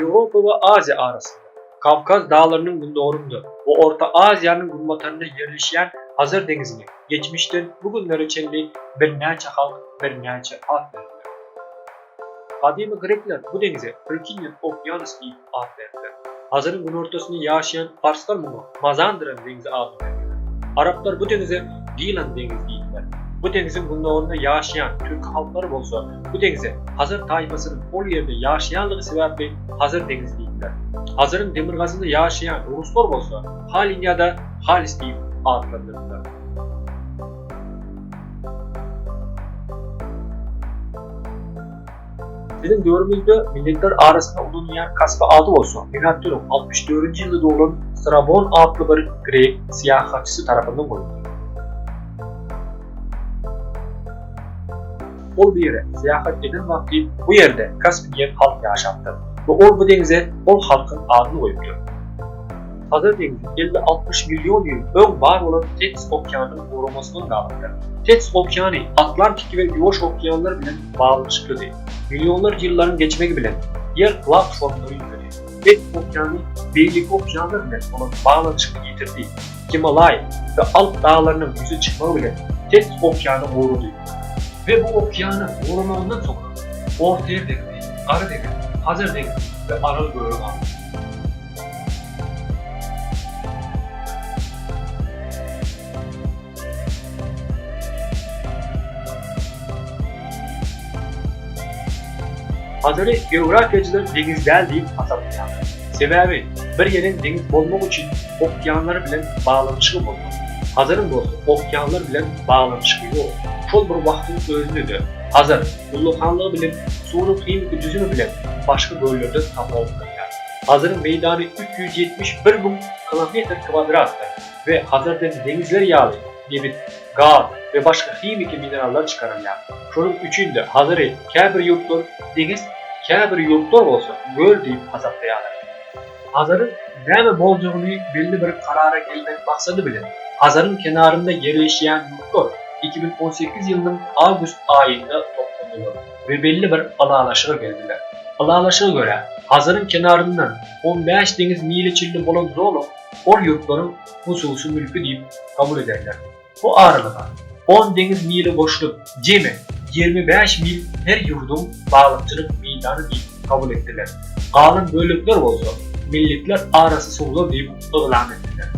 Avrupa ve Asya arasında Kafkaz dağlarının gündoğrunda ve Orta Asya'nın günbatarında yerleşen Hazar Denizi'ni geçmişten bugünlere çelli bir neçe halk, bir neçe ad verdiler. Kadimi Grekler bu denize Irkinyan Okyanus deyip ad verdiler. Hazarın gün ortasında yaşayan Farslar bunu Mazandıran denizi adını verdiler. Araplar bu denize Gilan denizi deydiler. Bu denizin gündoğrunda yaşayan Türk halkları olsa bu denize Hazar tayfasının o yerde yaşayanlığı sebeple Hazar denizi deydiler. Hazarın demirgazında yaşayan Ruslar olsa Halinya'da Halis deyip adlandırdılar. Bizim dövrümüzde milletler arasında ulunayan Kaspa adı olsa M.Ö. 64. yılda doğulan Strabon adlı bir Grek siyahatçısı tarafından koyuldu. O bir yere seyahat eden vakti bu yerde Kaspiyen halk yaşattı ve bu denize halkın adını koydu. Hazar Denizi 50-60 milyon yıl ön var olan Tetis Okyanı'nın korumasının dağıdır. Tetis Okyanı Atlantik ve Yuvaş Okyanlar bilen bağlanışıklı değil. Milyonlarca yılların geçmek bilen diğer platformları yükledi. Tetis Okyanı Beylik Okyanlar bilen olan bağlanışıklı getirdiği Himalaya ve Alp dağlarının yüzü çıkmağı bilen Tetis Okyanı uğrudu. Ve bu okyanı uğramanından sonra Orta Yer Denizi, Kara Denizi, Hazar Denizi ve Aral Gölü aldı. Hazarı geografyacılar denizler deyip hesaplayanlar. Sebebi bir yerin deniz olmak için okyanları bilen bağlanışığı bulmak. Hazarın dostu okyanlar bilen bağlanışığı yok. Şol bir vaktin özünüdür. Hazar, Ulluhanlığı bilen, suyunun kıymetli düzünü bilen başka göllerde tamamlanır. Hazarın meydanı 371 bin kilometre kvadrattır ve Hazar'dan denizler yağlı, debit, gaz ve başka kıymetli mineraller çıkarırlar. Şunun üçünde Hazar'ı kâbir yurtlar deniz, kâbir yurtlar olsa göl deyip hesaplayarlar. Hazar'ın näme bolcağını belli bir karara gelmek maksadı bilen Hazar'ın kenarında yerleşen yurtlar 2018 yılının Ağustos ayında toplandılar ve belli bir alanlaşığa geldiler. Alanlaşığa göre Hazar'ın kenarından 15 deniz mili çilli olan Zoluk, o yurtların hususi mülkü deyip kabul ederler. Bu aralığa 10 deniz mili boşluk, cemi 25 mil her yurdun bağlıkçılık meydanı deyip kabul ettiler. Kalan bölükler olsa milletler arası sorular deyip ilan ettiler.